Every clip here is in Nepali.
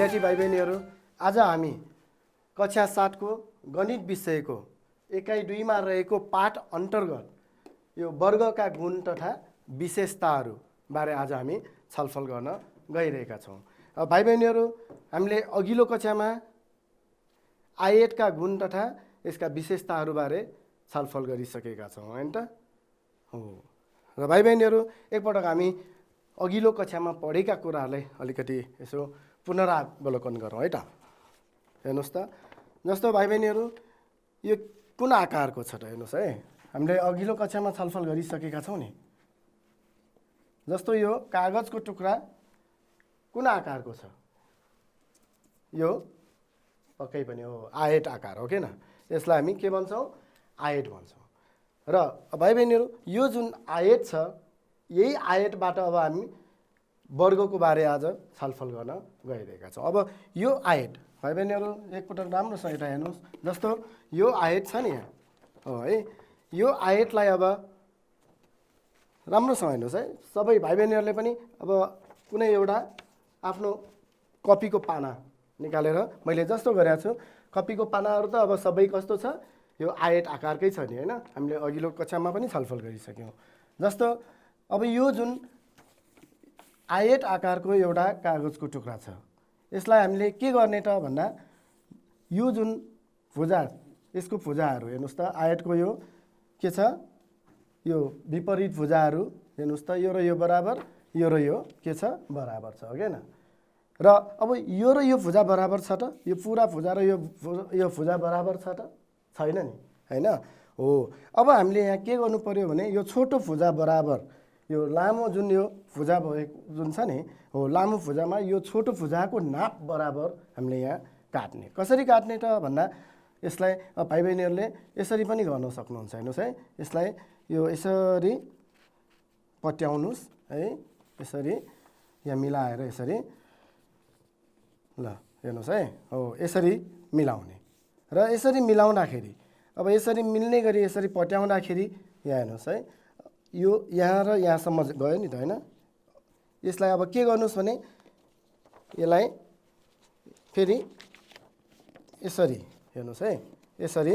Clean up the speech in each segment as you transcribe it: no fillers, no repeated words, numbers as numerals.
विद्यार्थी भाइ बहिनीहरू, आज हामी कक्षा 7 को गणित विषयको एकाइ 2 मा रहेको पाठ अन्तर्गत यो वर्गका गुण तथा विशेषताहरू बारे आज हामी छलफल गर्न गइरहेका छौँ। भाइ बहिनीहरू, हामीले अघिल्लो कक्षामा आयतका गुण तथा यसका विशेषताहरू बारे छलफल गरिसकेका छौँ, हैन त? हो। र भाइ बहिनीहरू, एकपटक हामी अघिल्लो कक्षामा पढेका कुराहरूलाई अलिकति यसो पुनरावलोकन गरौँ है त। हेर्नुहोस् त, जस्तो भाइ बहिनीहरू, यो कुन आकारको छ त? हेर्नुहोस् है, हामीले अघिल्लो कक्षामा छलफल गरिसकेका छौँ नि। जस्तो यो कागजको टुक्रा कुन आकारको छ? यो पक्कै पनि हो, आयत आकार हो, किन? यसलाई हामी के भन्छौँ? आयत भन्छौँ। र भाइ बहिनीहरू, यो जुन आयत छ, यही आयतबाट अब हामी वर्गको बारे आज छलफल गर्न गइरहेका छौँ। अब यो आयत भाइ बहिनीहरू एकपटक राम्रोसँग यता हेर्नुहोस्। जस्तो यो आयत छ नि यहाँ, हो है, यो आयतलाई अब राम्रोसँग हेर्नुहोस् है। सबै भाइ बहिनीहरूले पनि अब कुनै एउटा आफ्नो कपीको पाना निकालेर मैले जस्तो गरेको छु, कपीको पानाहरू त अब सबै कस्तो छ? यो आयत आकारकै छ नि, हैन? हामीले अघिल्लो कक्षामा पनि छलफल गरिसक्यौँ। जस्तो अब यो जुन आयत आकारको एउटा कागजको टुक्रा छ, यसलाई हामीले के गर्ने त भन्दा यो जुन भुजा, यसको भुजाहरू हेर्नुहोस् त, आयतको यो के छ? यो विपरीत भुजाहरू हेर्नुहोस् त, यो र यो बराबर, यो र यो के छ? बराबर छ, हो किन? र अब यो र यो भुजा बराबर छ त? यो पुरा भुजा र यो भुजा बराबर छ त? छैन नि, हैन? हो। अब हामीले यहाँ के गर्नु पर्यो भने यो छोटो भुजा बराबर यो लामो जुन यो भुजा भएको जुन छ नि, हो, लामो भुजामा यो छोटो भुजाको नाप बराबर हामीले यहाँ काट्ने। कसरी काट्ने त भन्दा यसलाई भाइ बहिनीहरूले यसरी पनि गर्न सक्नुहुन्छ। हेर्नुहोस् है, यसलाई यो यसरी पट्याउनुहोस् है, यसरी यहाँ मिलाएर यसरी, ल हेर्नुहोस् है, हो, यसरी मिलाउने। र यसरी मिलाउँदाखेरि अब यसरी मिल्ने गरी यसरी पट्याउँदाखेरि यहाँ हेर्नुहोस् है, यो यहाँ र यहाँसम्म गयो नि त, हैन? यसलाई अब के गर्नुहोस् भने यसलाई फेरि यसरी हेर्नुहोस् है, यसरी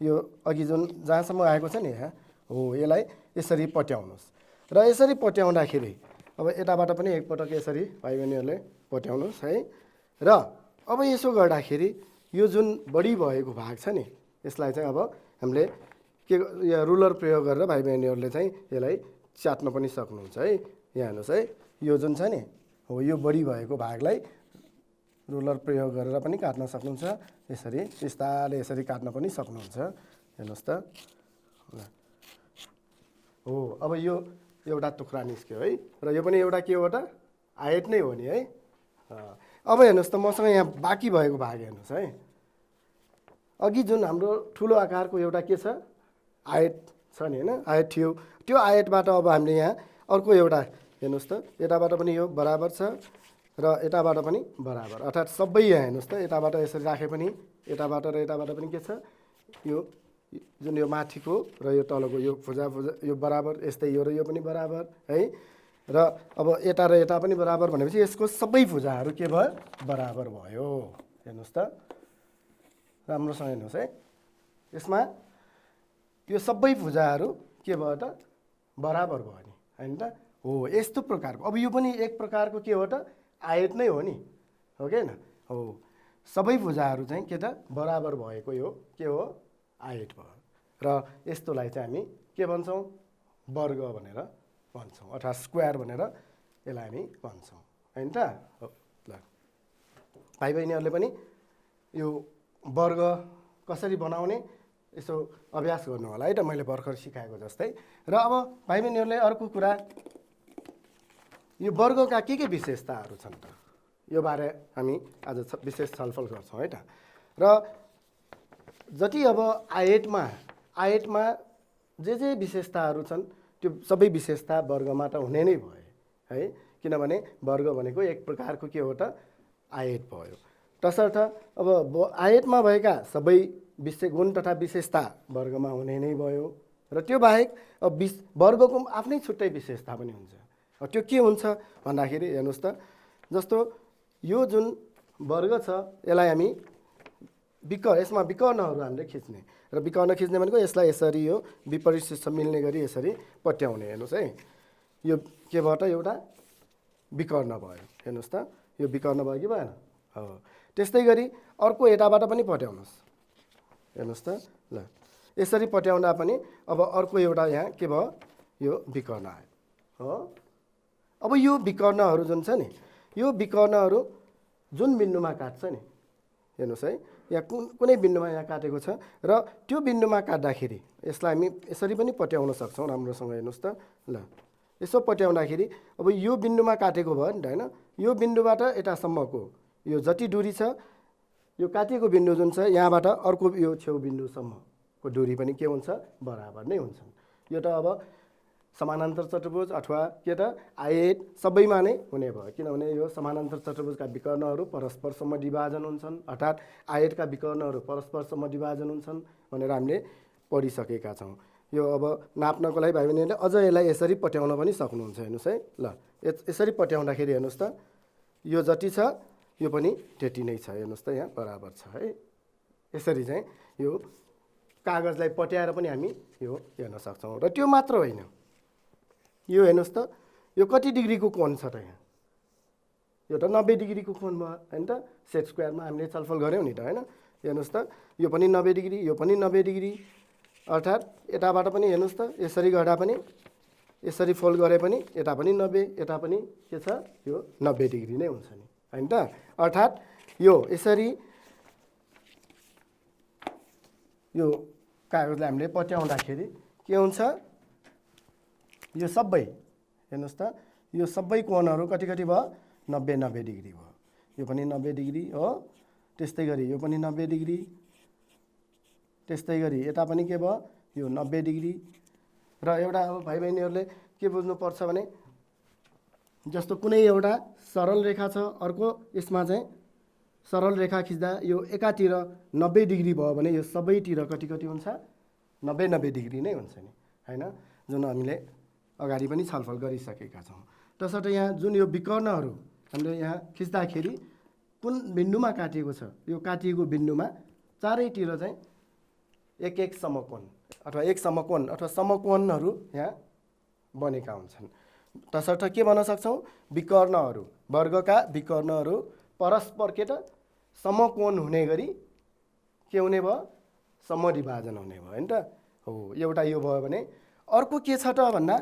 यो अघि जुन जहाँसम्म आएको छ नि यहाँ, हो, यसलाई यसरी पट्याउनुहोस्। र यसरी पट्याउँदाखेरि अब यताबाट पनि एकपटक यसरी भाइ बहिनीहरूले पट्याउनुहोस् है। र अब यसो गर्दाखेरि यो जुन बढी भएको भाग छ नि, यसलाई चाहिँ अब हामीले के रुलर प्रयोग गरेर भाइ बहिनीहरूले चाहिँ यसलाई च्यात्न पनि सक्नुहुन्छ है। यहाँ हेर्नुहोस् है, यो जुन छ नि, हो, यो बढी भएको भागलाई रुलर प्रयोग गरेर पनि काट्न सक्नुहुन्छ, यसरी बिस्तारले यसरी काट्न पनि सक्नुहुन्छ। हेर्नुहोस् त, हो। अब यो एउटा टुक्रा निस्क्यो है, र यो पनि एउटा के हो त? आयत नै हो नि है। अब हेर्नुहोस् त, मसँग यहाँ बाँकी भएको भाग हेर्नुहोस् है। अघि जुन हाम्रो ठुलो आकारको एउटा के छ? आयत छ नि, हैन? आयत थियो, त्यो आयतबाट अब हामीले यहाँ अर्को एउटा हेर्नुहोस् त, यताबाट पनि यो बराबर छ र यताबाट पनि बराबर, अर्थात् सबै यहाँ हेर्नुहोस् त, यताबाट यसरी राखे पनि यताबाट र यताबाट पनि के छ? यो जुन यो माथिको र यो तलको यो भुजा यो बराबर, यस्तै यो र यो पनि बराबर है। र अब यता र यता पनि बराबर भनेपछि यसको सबै भुजाहरू के भयो? बराबर भयो। हेर्नुहोस् त, राम्रोसँग हेर्नुहोस् है, यसमा यो सबै भुजाहरू के भयो त? बराबर भयो नि, हैन त? हो, यस्तो प्रकारको। अब यो पनि एक प्रकारको के हो त? आयत नै हो नि, हो किन? हो, सबै भुजाहरू चाहिँ के त? बराबर भएको यो के हो? आयत भयो। र यस्तोलाई चाहिँ हामी के भन्छौँ? वर्ग भनेर भन्छौँ, अर्थात् स्क्वायर भनेर यसलाई हामी भन्छौँ, हैन त? हो, ल भाइ बहिनीहरूले पनि यो वर्ग कसरी बनाउने यसो अभ्यास गर्नु होला है त, मैले भर्खर सिकाएको जस्तै। र अब भाइ बहिनीहरूले अर्को कुरा, यो वर्गका के विशेषताहरू छन् त? यो बारे हामी आज विशेष छलफल गर्छौँ है त। र जति अब आयतमा जे विशेषताहरू छन्, त्यो सबै विशेषता वर्गमा त हुने नै भयो है, किनभने वर्ग भनेको एक प्रकारको के हो त? आयत भयो। तसर्थ अब आयतमा भएका सबै गुण तथा विशेषता वर्गमा हुने नै भयो। र त्यो बाहेक अब वर्गको आफ्नै छुट्टै विशेषता पनि हुन्छ। त्यो के हुन्छ भन्दाखेरि हेर्नुहोस् त, जस्तो यो जुन वर्ग छ, यसलाई हामी यसमा विकर्णहरू हामीले खिच्ने र विकर्ण खिच्ने भनेको यसलाई यसरी यो विपरीत शीर्ष मिल्ने गरी यसरी पट्याउने। हेर्नुहोस् है, यो केबाट एउटा विकर्ण भयो। हेर्नुहोस् त, यो विकर्ण भयो कि भएन? हो। त्यस्तै गरी अर्को यताबाट पनि पट्याउनुहोस्। हेर्नुहोस् त, ल यसरी पट्याउँदा पनि अब अर्को एउटा यहाँ के भयो, यो विकर्ण आयो हो। अब यो विकर्णहरू जुन छ नि, यो विकर्णहरू जुन बिन्दुमा काट्छ नि, हेर्नुहोस् है, यहाँ कुनै बिन्दुमा यहाँ काटेको छ र त्यो बिन्दुमा काट्दाखेरि यसलाई हामी यसरी पनि पट्याउन सक्छौँ राम्रोसँग। हेर्नुहोस् त, ल यसो पट्याउँदाखेरि अब यो बिन्दुमा काटेको भयो नि त होइन, यो बिन्दुबाट यतासम्मको यो जति दूरी छ, यो काटिएको बिन्दु जुन छ यहाँबाट अर्को यो छेउ बिन्दुसम्मको दूरी पनि के हुन्छ, बराबर नै हुन्छन्। यो त अब समानान्तर चतुर्भुज अथवा के त आयत सबैमा नै हुने भयो, किनभने यो समानान्तर चतुर्भुजका विकर्णहरू परस्परसम्म विभाजन हुन्छन्, अर्थात् आयतका विकर्णहरू परस्परसम्म विभाजन हुन्छन् भनेर हामीले पढिसकेका छौँ। यो अब नाप्नको लागि भाइ बहिनीहरूले अझ यसलाई यसरी पट्याउन पनि सक्नुहुन्छ। हेर्नुहोस् है, ल यसरी पट्याउँदाखेरि हेर्नुहोस् त, यो जति छ यो पनि त्यति नै छ। हेर्नुहोस् त, यहाँ बराबर छ है। यसरी चाहिँ यो कागजलाई पट्याएर पनि हामी यो हेर्न सक्छौँ। र त्यो मात्र होइन, यो हेर्नुहोस् त, यो कति डिग्रीको कोण छ त यहाँ, यो त 90 डिग्रीको कोण भयो होइन त। सेट स्क्वायरमा हामीले छलफल गऱ्यौँ नि त होइन। हेर्नुहोस् त, यो पनि 90 डिग्री, यो पनि 90 डिग्री, अर्थात् यताबाट पनि हेर्नुहोस् त, यसरी गर्दा पनि यसरी फोल्ड गरे पनि यता पनि 90, यता पनि के छ, यो 90 डिग्री नै हुन्छ नि होइन त। अर्थात् यो यसरी यो कागजलाई हामीले पट्याउँदाखेरि के हुन्छ, यो सबै हेर्नुहोस् त, यो सबै कोणहरू कति कति भयो, 90 डिग्री भयो। यो पनि 90 डिग्री हो, त्यस्तै गरी यो पनि 90 डिग्री, त्यस्तै गरी यता पनि के भयो, यो 90 डिग्री। र एउटा अब भाइ बहिनीहरूले के बुझ्नुपर्छ भने, जस्तो कुनै एउटा सरल रेखा छ, अर्को यसमा चाहिँ सरल रेखा खिच्दा यो एकातिर 90 डिग्री भयो भने यो सबैतिर कति कति हुन्छ, 90 डिग्री नै हुन्छ नि होइन, जुन हामीले अगाडि पनि छलफल गरिसकेका छौँ। तसर्थ यहाँ जुन यो विकर्णहरू हामीले यहाँ खिच्दाखेरि कुन बिन्दुमा काटिएको छ, यो काटिएको बिन्दुमा चारैतिर चाहिँ एक एक समकोण अथवा समकोणहरू यहाँ बनेका हुन्छन्। तसर्थ के भन्न सक्छौँ, विकर्णहरू, वर्गका विकर्णहरू परस्पर के त समकोण हुने गरी के हुने भयो, समद्विभाजन हुने भयो होइन त। हो, एउटा यो भयो भने अर्को के छ त भन्दा,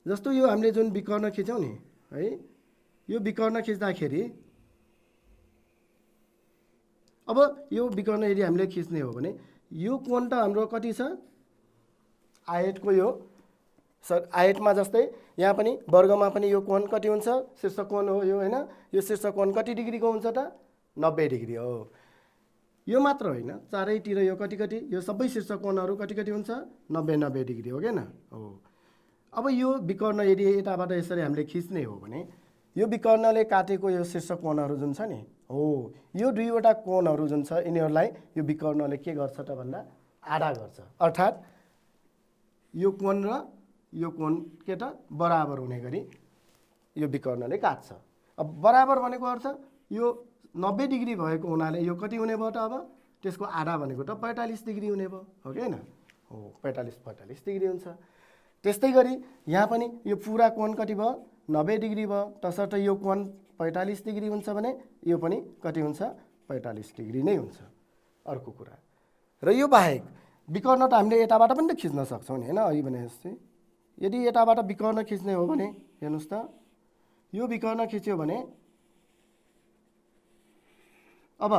जस्तो यो हामीले जुन विकर्ण खिच्यौँ नि है, यो विकर्ण खिच्दाखेरि अब यो विकर्ण यदि हामीले खिच्ने हो भने यो कोण त हाम्रो कति छ, आयतको यो आयतमा जस्तै यहाँ पनि वर्गमा पनि यो कोण कति हुन्छ, शीर्ष कोण हो यो होइन। यो शीर्ष कोण कति डिग्रीको हुन्छ त, 90 डिग्री हो। यो मात्र होइन, चारैतिर यो कति कति, यो सबै शीर्ष कोणहरू कति कति हुन्छ, 90 डिग्री हो क्या हो। अब यो विकर्ण यदि यताबाट यसरी हामीले खिच्ने हो भने यो विकर्णले काटेको यो शीर्ष कोणहरू जुन छ नि, हो यो दुईवटा कोणहरू जुन छ यिनीहरूलाई यो विकर्णले के गर्छ त भन्दा आधा गर्छ। अर्थात् यो कोण र यो कोण के त बराबर हुने गरी यो विकर्णले काट्छ। अब बराबर भनेको अर्थ यो 90 डिग्री भएको हुनाले यो कति हुने भयो त, अब त्यसको आधा भनेको त 45 डिग्री हुने भयो हो कि होइन। हो, 45 डिग्री हुन्छ। त्यस्तै गरी यहाँ पनि यो पुरा कोण कति भयो, 90 डिग्री भयो। तसर्थ यो कोण 45 डिग्री हुन्छ भने यो पनि कति हुन्छ, 45 डिग्री नै हुन्छ। अर्को कुरा, र यो बाहेक विकर्ण त हामीले यताबाट पनि त खिच्न सक्छौँ नि होइन। अघि भने जस्तै यदि यताबाट विकर्ण खिच्ने हो भने हेर्नुहोस् त, यो विकर्ण खिच्यो भने अब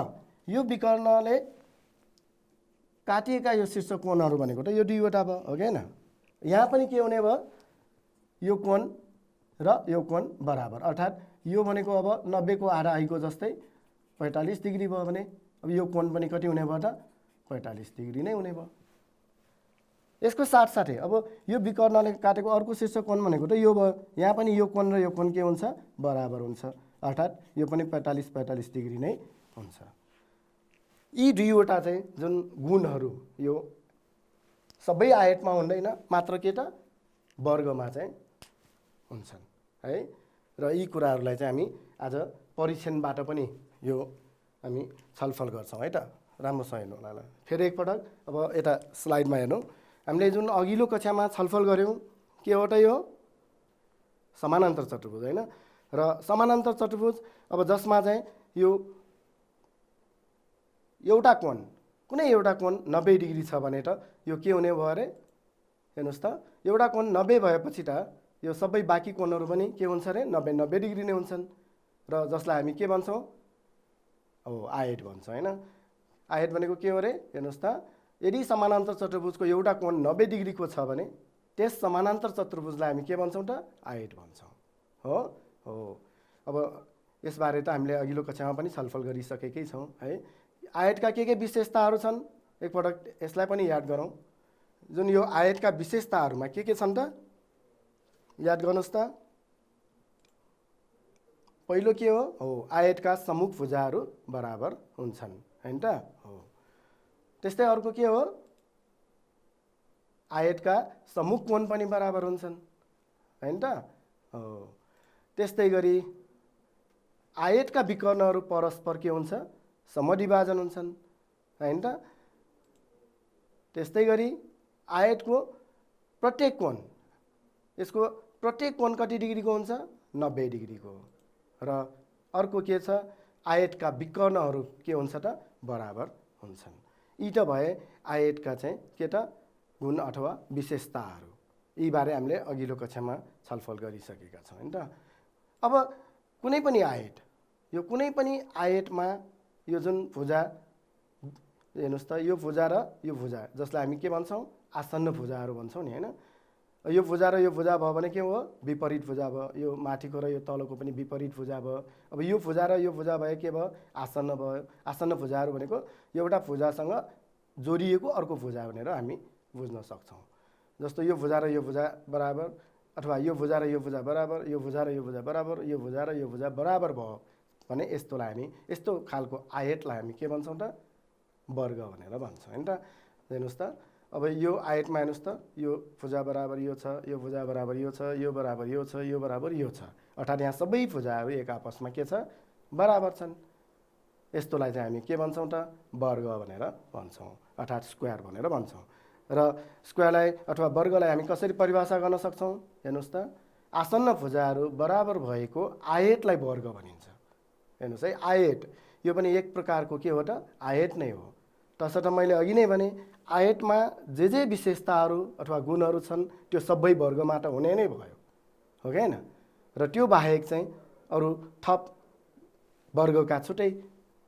यो विकर्णले काटिएका यो शीर्ष कोणहरू भनेको त यो दुईवटा भयो हो कि होइन। यहाँ पनि के हुने भयो, यो कोण र यो कोण बराबर, अर्थात् यो भनेको अब 90 को आधा आइको जस्तै 45 डिग्री भयो भने अब यो कोण पनि कति हुने भयो त, 45 डिग्री नै हुने भयो। यसको साथसाथै अब यो विकर्णले काटेको अर्को शीर्ष कोण भनेको त यो भयो। यहाँ पनि यो कोण र यो कोण के हुन्छ, बराबर हुन्छ, अर्थात् यो पनि 45 डिग्री नै हुन्छ। यी दुईवटा चाहिँ जुन गुणहरू यो सबै आयतमा हुँदैन, मात्र के त वर्गमा चाहिँ हुन्छन् है। र यी कुराहरूलाई चाहिँ हामी आज परीक्षणबाट पनि यो हामी छलफल गर्छौँ है त। राम्रोसँग हेर्नु होला। फेरि एकपटक अब यता स्लाइडमा हेर्नु। हामीले जुन अघिल्लो कक्षामा छलफल गऱ्यौँ के हो त यो समानान्तर चतुर्भुज होइन। र समानान्तर चतुर्भुज अब जसमा चाहिँ यो एउटा कोण कुनै एउटा कोण 90 डिग्री छ भने त यो के हुने भयो अरे हेर्नुहोस् त, एउटा कोण 90 भएपछि त यो सबै बाँकी कोणहरू पनि के हुन्छ अरे 90 डिग्री नै हुन्छन्। र जसलाई हामी के भन्छौँ अब आयत भन्छौँ होइन। आयत भनेको के हो अरे हेर्नुहोस् त, यदि समानान्तर चतुर्भुजको एउटा कोण 90 डिग्रीको छ भने त्यस समानान्तर चतुर्भुजलाई हामी के भन्छौँ त आयत भन्छौँ। हो हो अब यसबारे त हामीले अघिल्लो कक्षामा पनि छलफल गरिसकेकै छौँ है। आयतका के विशेषताहरू छन् एकपटक यसलाई पनि याद गरौँ। जुन यो आयतका विशेषताहरूमा के छन् त याद गर्नुहोस् त। पहिलो के हो आयतका सम्मुख भुजाहरू बराबर हुन्छन् हैन त। हो त्यस्तै अर्को के हो आयतका सम्मुख कोण पनि बराबर हुन्छन् हैन त। हो त्यस्तै गरी आयतका विकर्णहरू परस्पर के हुन्छ समद्विभाजन हुन्छन् हैन त। त्यस्तै गरी आयतको प्रत्येक कोण यसको प्रत्येक कोण कति डिग्रीको हुन्छ 90 डिग्रीको। र अर्को के छ आयतका विकर्णहरू के हुन्छ त बराबर हुन्छन्। यी त भए आयतका चाहिँ के त गुण अथवा विशेषताहरू। यी बारे हामीले अघिल्लो कक्षामा छलफल गरिसकेका छौँ हैन त। अब कुनै पनि आयत यो कुनै पनि आयतमा यो जुन भुजा हेर्नुहोस् त यो भुजा र यो भुजा जसलाई हामी के भन्छौँ आसन्न भुजाहरू भन्छौँ नि हैन। यो भुजा र यो भुजा भयो भने के हो विपरीत भुजा भयो। यो माथिको र यो तलको पनि विपरीत भुजा भयो। अब यो भुजा र यो भुजा भए के भयो आसन्न भयो। आसन्न भुजाहरू भनेको एउटा भुजासँग जोडिएको अर्को भुजा भनेर हामी बुझ्न सक्छौँ। जस्तो यो भुजा र यो भुजा बराबर अथवा यो भुजा र यो भुजा बराबर, यो भुजा र यो भुजा बराबर, यो भुजा र यो भुजा बराबर भयो भने यस्तोलाई हामी यस्तो खालको आयतलाई हामी के भन्छौँ त वर्ग भनेर भन्छौँ हैन त। हेर्नुहोस् त अब यो आयतमा हेर्नुहोस् त यो भुजा बराबर यो छ, यो भुजा बराबर यो छ, यो बराबर यो छ, यो बराबर यो छ, अर्थात् यहाँ सबै भुजाहरू एक आपसमा के छ बराबर छन्। यस्तोलाई चाहिँ हामी के भन्छौँ त वर्ग भनेर भन्छौँ अर्थात् स्क्वायर भनेर भन्छौँ। र स्क्वायरलाई अथवा वर्गलाई हामी कसरी परिभाषा गर्न सक्छौँ हेर्नुहोस् त आसन्न भुजाहरू बराबर भएको आयतलाई वर्ग भनिन्छ। हेर्नुहोस् है आयत यो पनि एक प्रकारको के हो त आयत नै हो। तसर्थ मैले अघि नै भने आयतमा जे विशेषताहरू अथवा गुणहरू छन् त्यो सबै वर्गमा त हुने नै भयो हो कि हैन। र त्यो बाहेक चाहिँ अरू थप वर्गका छुट्टै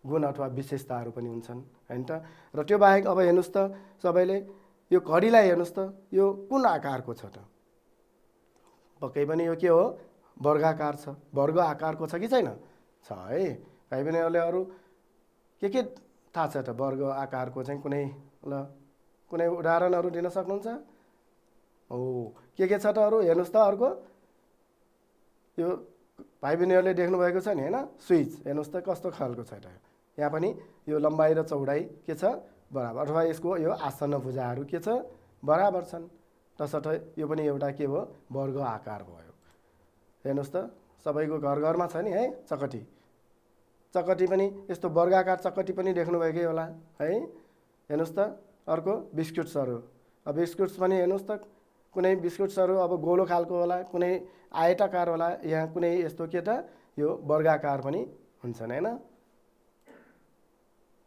गुण अथवा विशेषताहरू पनि हुन्छन् हैन त। र त्यो बाहेक अब हेर्नुहोस् त सबैले यो घडीलाई हेर्नुहोस् त यो कुन आकारको छ त पक्कै पनि यो के हो वर्गाकार छ। वर्ग आकारको छ कि छैन छ है। भाइ बहिनीहरूले अरू के थाहा छ त वर्ग आकारको चाहिँ कुनै ल कुनै उदाहरणहरू दिन सक्नुहुन्छ? हो के छ त अरू हेर्नुहोस् त अर्को यो भाइ बहिनीहरूले देख्नुभएको छ नि हैन स्विच हेर्नुहोस् त कस्तो खालको छ त। यहाँ पनि यो लम्बाइ र चौडाइ के छ बराबर अथवा यसको यो आसन्न भुजाहरू के छ बराबर छन्। तसर्थ यो पनि एउटा के हो वर्ग आकार भयो। हेर्नुहोस् त सबैको घरमा छ नि है चकटी। चकटी पनि यस्तो वर्गाकार चकटी पनि देख्नुभएकै होला है। हेर्नुहोस् त अर्को बिस्कुट्सहरू। अब बिस्कुट्स पनि हेर्नुहोस् त कुनै बिस्कुट्सहरू अब गोलो खालको होला, कुनै आयताकार होला, यहाँ कुनै यस्तो के त यो वर्गाकार पनि हुन्छन् हैन।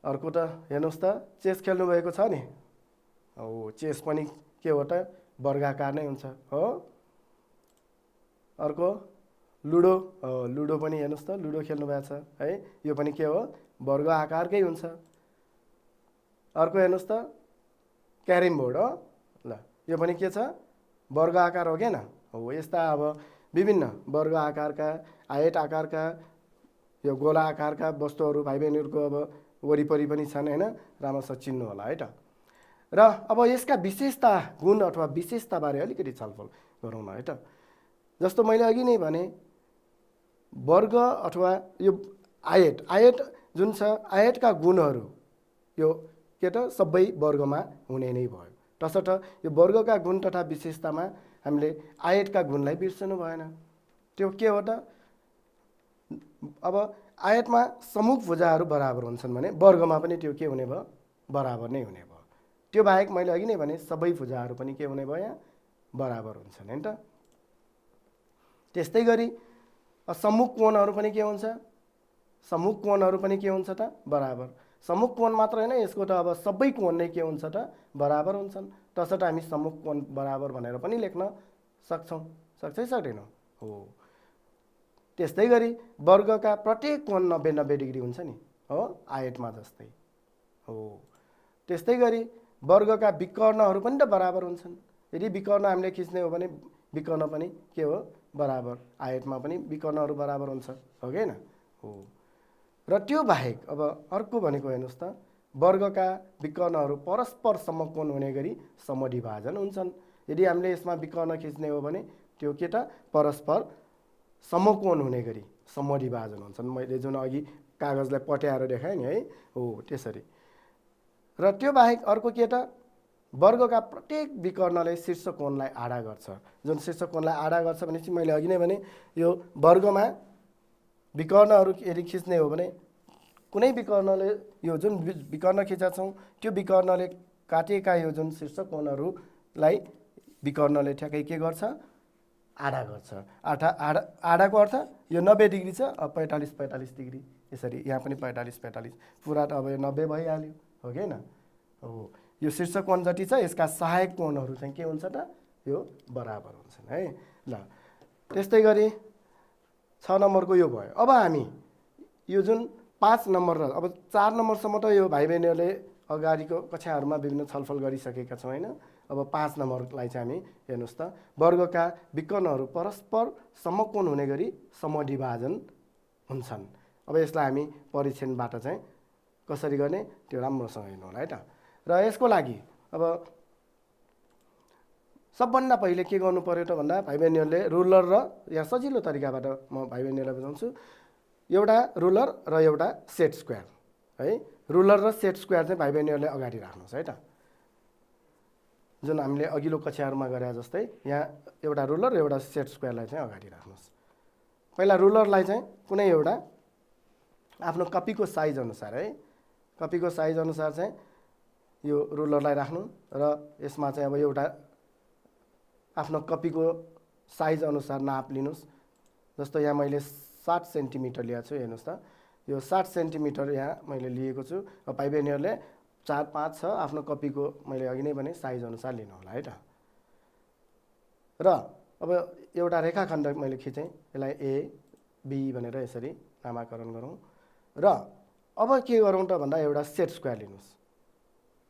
अर्को त हेर्नुहोस् त चेस खेल्नुभएको छ नि हो चेस पनि के हो त वर्गाकार नै हुन्छ हो। अर्को लुडो लुडो पनि हेर्नुहोस् त लुडो खेल्नु भएको छ है यो पनि के हो वर्ग आकारकै हुन्छ। अर्को हेर्नुहोस् त क्यारम बोर्ड हो ल यो पनि के छ वर्ग आकार हो किन हो। यस्ता अब विभिन्न वर्ग आकारका आयत आकारका यो गोला आकारका वस्तुहरू भाइ बहिनीहरूको अब वरिपरि पनि छन् हैन। राम्रोसँग चिन्नु होला है त। र अब यसका विशेषता गुण अथवा विशेषताबारे अलिकति छलफल गरौँ न है त। जस्तो मैले अघि नै भने वर्ग अथवा यो आयत जुन छ आयतका गुणहरू यो के त सबै वर्गमा हुने नै भयो। तसर्थ यो वर्गका गुण तथा विशेषतामा हामीले आयतका गुणलाई बिर्सनु भएन। त्यो के हो त अब आयतमा सम्मुख भुजाहरू बराबर हुन्छन् भने वर्गमा पनि त्यो के हुने भयो, बराबर नै हुने भयो। त्यो बाहेक मैले अघि नै भने सबै भुजाहरू पनि के हुने भयो, यहाँ बराबर हुन्छन् हैन त। त्यस्तै गरी सम्मुख कोणहरू पनि के हुन्छ, सम्मुख कोणहरू पनि के हुन्छ त, बराबर। सम्मुख कोण मात्र होइन, यसको त अब सबै कोण नै के हुन्छ त, बराबर हुन्छन्। तसर्थ हामी सम्मुख कोण बराबर भनेर पनि लेख्न सक्छौँ, सक्छै सक्दैनौँ हो। त्यस्तै गरी वर्गका प्रत्येक कोण 90-90 डिग्री हुन्छ नि हो, आयतमा जस्तै हो। त्यस्तै गरी वर्गका विकर्णहरू पनि त बराबर हुन्छन्। यदि विकर्ण हामीले खिच्ने हो भने विकर्ण पनि के हो, बराबर। आयतमा पनि विकर्णहरू बराबर हुन्छ, हो कि होइन हो। र त्यो बाहेक अब अर्को भनेको हेर्नुहोस् त, वर्गका विकर्णहरू परस्पर समकोण हुने गरी समद्विभाजन हुन्छन्। यदि हामीले यसमा विकर्ण खिच्ने हो भने त्यो के त, परस्पर समकोण हुने गरी समद्विभाजन हुन्छन्। मैले जुन अघि कागजलाई पट्याएर देखाएँ नि है हो, त्यसरी। र त्यो बाहेक अर्को के त, वर्गका प्रत्येक विकर्णले शीर्ष कोणलाई आधा गर्छ। जुन शीर्ष कोणलाई आधा गर्छ भनेपछि मैले अघि नै भने यो वर्गमा विकर्णहरू यदि खिच्ने हो भने कुनै विकर्णले, यो जुन विकर्ण खिचेका छौँ त्यो विकर्णले काटेका यो जुन शीर्ष कोणहरूलाई विकर्णले ठ्याक्कै के गर्छ, आधा गर्छ। आधाको अर्थ यो 90 डिग्री छ, अब 45-45 डिग्री, यसरी यहाँ पनि 45-45, पुरा त अब यो 90 भइहाल्यो, हो कि होइन हो। यो शीर्ष कोण जति छ यसका सहायक कोणहरू चाहिँ के हुन्छ त, यो बराबर हुन्छन् है ल। त्यस्तै गरी 6 नम्बरको यो भयो। अब हामी यो जुन 5 नम्बर र अब 4 नम्बरसम्म त यो भाइ बहिनीहरूले अगाडिको कक्षाहरूमा विभिन्न छलफल गरिसकेका छौँ होइन। अब 5 नम्बरलाई चाहिँ हामी हेर्नुहोस् त, वर्गका विकर्णहरू परस्पर समकोण हुने गरी समद्विभाजन हुन्छन्। अब यसलाई हामी परीक्षणबाट चाहिँ कसरी गर्ने त्यो राम्रोसँग हेर्नु होला है त। र यसको लागि अब सबभन्दा पहिले के गर्नु पर्यो त भन्दा भाइ बहिनीहरूले रुलर र यहाँ सजिलो तरिकाबाट म भाइ बहिनीहरूलाई बुझाउँछु। एउटा रुलर र एउटा सेट स्क्वायर है। रुलर र सेट स्क्वायर चाहिँ भाइ बहिनीहरूले अगाडि राख्नुहोस् है त। जुन हामीले अघिल्लो कक्षाहरूमा गरे जस्तै यहाँ एउटा रुलर र एउटा सेट स्क्वायरलाई चाहिँ अगाडि राख्नुहोस्। पहिला रुलरलाई चाहिँ कुनै एउटा आफ्नो कपीको साइज अनुसार है, कपीको साइज अनुसार चाहिँ यो रुलरलाई राख्नु र यसमा चाहिँ अब एउटा आफ्नो कपीको साइज अनुसार नाप लिनुहोस्। जस्तो यहाँ मैले 60 सेन्टिमिटर लिएको छु, हेर्नुहोस् त यो 60 सेन्टिमिटर यहाँ मैले लिएको छु। भाइ बहिनीहरूले 4-5 छ आफ्नो कपीको मैले अघि नै भने साइज अनुसार लिनु होला है त। र अब एउटा रेखाखण्ड मैले खिचेँ, यसलाई ए बी भनेर यसरी नामाकरण गरौँ। र अब के गरौँ त भन्दा एउटा सेट स्क्वायर लिनुहोस्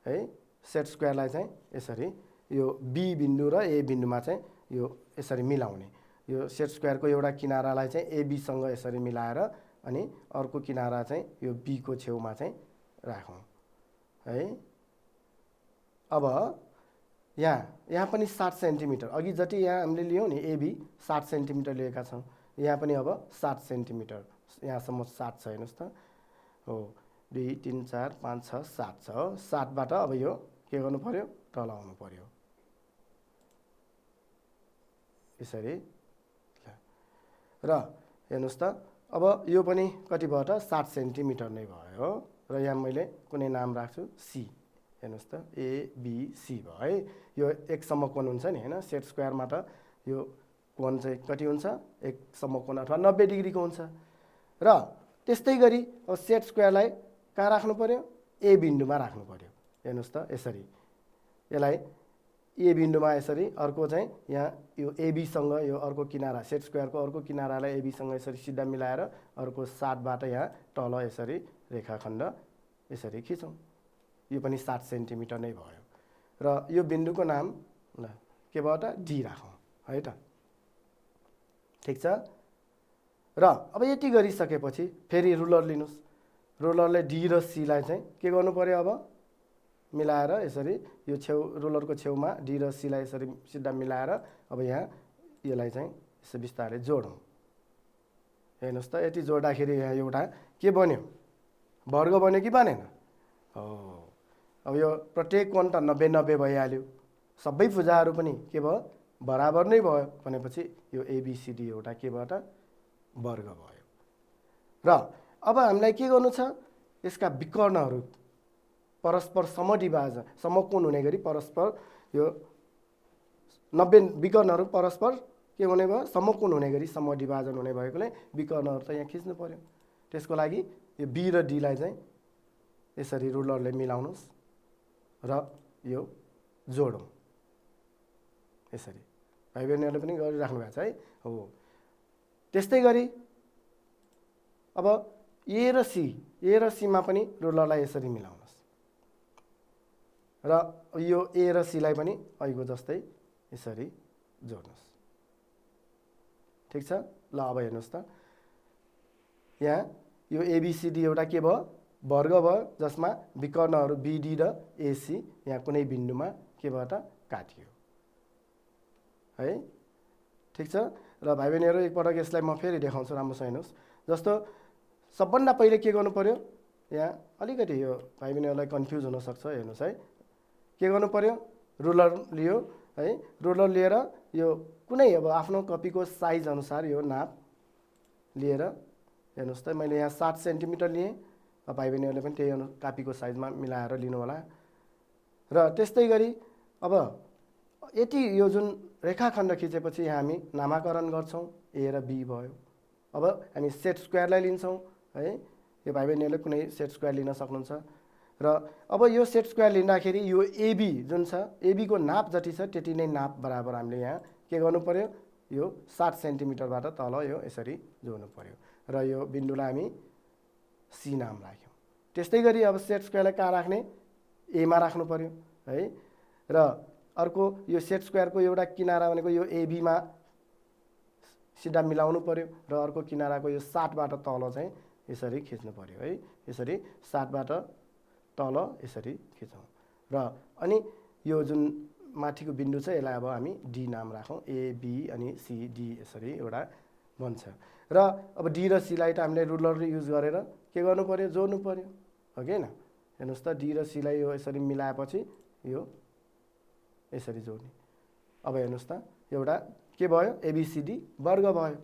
है। सेट स्क्वायरलाई चाहिँ यसरी यो बी बिन्दु र ए बिन्दुमा चाहिँ यो यसरी मिलाउने। यो सेट स्क्वायरको एउटा किनारालाई चाहिँ एबीसँग यसरी मिलाएर अनि अर्को किनारा चाहिँ यो बी को छेउमा चाहिँ राखौँ है। अब यहाँ पनि 60 सेन्टिमिटर, अघि जति यहाँ हामीले लियौँ नि एबी 60 सेन्टिमिटर लिएका छौँ, यहाँ पनि अब 60 सेन्टिमिटर, यहाँसम्म 60 छ हेर्नुहोस् त हो। 2 3 4 5 6 7 छ हो। 7बाट अब यो के गर्नु पर्यो, तल आउनु पर्यो यसरी। र हेर्नुहोस् त अब यो पनि कति भयो त, 60 सेन्टिमिटर नै भयो र यहाँ मैले कुनै नाम राख्छु सी। हेर्नुहोस् त एबिसी भयो है। यो एक समकोण हुन्छ नि होइन, सेट स्क्वायरमा त यो कोण चाहिँ कति हुन्छ, एक समकोण अथवा 90 डिग्रीको हुन्छ। र त्यस्तै गरी अब सेट स्क्वायरलाई कहाँ राख्नु पर्यो, ए बिन्दुमा राख्नु पर्यो। हेर्नुहोस् त यसरी यसलाई ए बिन्दुमा यसरी, अर्को चाहिँ यहाँ यो एबीसँग यो अर्को किनारा सेट स्क्वायरको अर्को किनारालाई एबीसँग यसरी सिधा मिलाएर अर्को 7बाट यहाँ तल यसरी रेखाखण्ड यसरी खिचौँ। यो पनि 60 सेन्टिमिटर नै भयो। र यो बिन्दुको नाम ल के भयो त, डी राखौँ है त, ठिक छ। र अब यति गरिसकेपछि फेरि रुलर लिनुहोस्। रुलरले डी र सीलाई चाहिँ के गर्नु पर्यो, अब मिलाएर यसरी यो रुलरको छेउमा डी र सीलाई यसरी सिधा मिलाएर अब यहाँ यसलाई चाहिँ यसो बिस्तारै जोडौँ। हेर्नुहोस् त यति जोड्दाखेरि यहाँ एउटा के बन्यो, वर्ग बन्यो कि बनेन हो। अब यो प्रत्येक कोण त 90-90 भइहाल्यो, सबै भुजाहरू पनि के भयो, बराबर नै भयो भनेपछि यो एबिसिडी एउटा के भयो त, वर्ग भयो। र अब हामीलाई के गर्नु छ, यसका विकर्णहरू परस्पर समद्विभाजन समकोण हुने गरी परस्पर यो 90 विकर्णहरू परस्पर के हुने भयो, समकोण हुने गरी समद्विभाजन हुने भएकोले विकर्णहरू त यहाँ खिच्नु पर्यो। त्यसको लागि यो बी र डीलाई चाहिँ यसरी रुलरले मिलाउनुहोस् र यो जोडौँ। यसरी भाइ बहिनीहरूले पनि गरिराख्नु भएको छ है। हो त्यस्तै गरी अब ए र सीमा पनि रुलरलाई यसरी मिलाउनुहोस् र यो ए र सीलाई पनि अहिलेको जस्तै यसरी जोड्नुहोस्। ठिक छ। ल अब हेर्नुहोस् त, यहाँ यो एबिसिडी एउटा के भयो, वर्ग भयो, जसमा विकर्णहरू बिडी र एसी यहाँ कुनै बिन्दुमा के भयो त काटियो है। ठिक छ। र भाइ बहिनीहरू एकपटक यसलाई म फेरि देखाउँछु, राम्रोसँग हेर्नुहोस्। जस्तो सबभन्दा पहिले के गर्नु पर्यो, यहाँ अलिकति यो भाइ बहिनीहरूलाई कन्फ्युज हुनसक्छ, हेर्नुहोस् है। के गर्नु पर्यो, रुलर लियो है, रुलर लिएर यो कुनै अब आफ्नो कपीको साइज अनुसार यो नाप लिएर हेर्नुहोस् त, मैले यहाँ 7 सेन्टिमिटर लिएँ। भाइ बहिनीहरूले पनि त्यही कापीको साइजमा मिलाएर लिनु होला। र त्यस्तै गरी अब यति यो जुन रेखाखण्ड खिचेपछि यहाँ हामी नामाकरण गर्छौँ, ए र बी भयो। अब हामी सेट स्क्वायरलाई लिन्छौँ है। यो भाइ बहिनीहरूले कुनै सेट स्क्वायर लिन सक्नुहुन्छ। र अब यो सेट स्क्वायर लिँदाखेरि यो एबी जुन छ, एबीको नाप जति छ त्यति नै नाप बराबर हामीले यहाँ के गर्नु पर्यो, यो 7 सेन्टिमिटरबाट तल यो यसरी जोड्नु पर्यो र यो बिन्दुलाई हामी सी नाम राख्यौँ। त्यस्तै गरी अब सेट स्क्वायरलाई कहाँ राख्ने, एमा राख्नु पर्यो है। र अर्को यो सेट स्क्वायरको एउटा किनारा भनेको यो एबीमा सिधा मिलाउनु पर्यो र अर्को किनाराको यो 7बाट तल चाहिँ यसरी खिच्नु पर्यो है। यसरी 7बाट तल यसरी खिचौँ र अनि यो जुन माथिको बिन्दु छ यसलाई अब हामी डी नाम राखौँ। एबी अनि सिडी यसरी एउटा बन्छ। र अब डी र सीलाई त हामीले रुलर युज गरेर के गर्नु पर्यो, जोड्नु पर्यो हो कि होइन। हेर्नुहोस् त, डी र सीलाई यो यसरी मिलाएपछि यो यसरी जोड्ने। अब हेर्नुहोस् त, एउटा के भयो, एबिसिडी वर्ग भयो।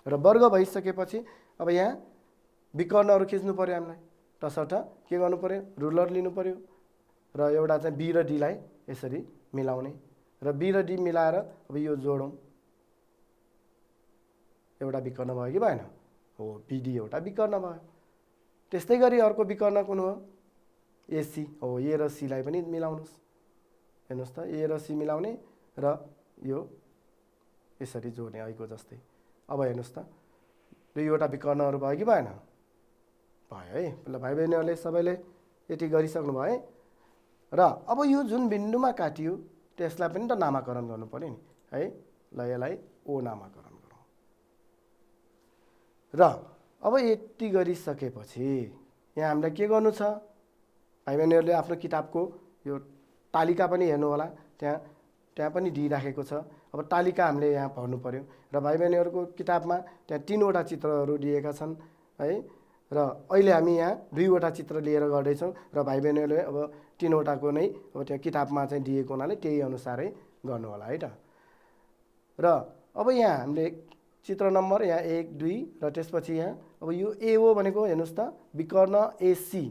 र वर्ग भइसकेपछि अब यहाँ विकर्णहरू खिच्नु पर्यो हामीलाई। तसर्थ के गर्नु पर्यो, रुलर लिनु पर्यो र एउटा चाहिँ बी र डीलाई यसरी मिलाउने र बी र डी मिलाएर अब यो जोडौँ। एउटा विकर्ण भयो कि भएन, हो बिडी एउटा विकर्ण भयो। त्यस्तै गरी अर्को विकर्ण कुन हो, एसी हो। ए र सीलाई पनि मिलाउनुहोस्। हेर्नुहोस् त, ए र सी मिलाउने र यो यसरी जोड्ने अहिलेको जस्तै। अब हेर्नुहोस् त, दुईवटा विकर्णहरू भयो कि भएन, भयो है। ल भाइ बहिनीहरूले सबैले यति गरिसक्नु भयो है। र अब यो जुन बिन्दुमा काटियो त्यसलाई पनि त नामाकरण गर्नु पर्यो नि है। ल यसलाई ओ नामाकरण गरौँ। र अब यति गरिसकेपछि यहाँ हामीलाई के गर्नु छ, भाइ बहिनीहरूले आफ्नो किताबको यो तालिका पनि हेर्नु होला, त्यहाँ पनि दिइराखेको छ। अब तालिका हामीले यहाँ पढ्नु पर्यो र भाइ बहिनीहरूको किताबमा त्यहाँ 3वटा चित्रहरू दिएका छन् है। र अहिले हामी यहाँ 2वटा चित्र लिएर गर्दैछौँ र भाइ बहिनीहरूले अब 3वटाको नै अब त्यहाँ किताबमा चाहिँ दिएको हुनाले त्यही अनुसारै गर्नु होला है त। र अब यहाँ हामीले चित्र नम्बर यहाँ 1, 2 र त्यसपछि यहाँ अब यो एओ भनेको हेर्नुहोस् त, विकर्ण एसी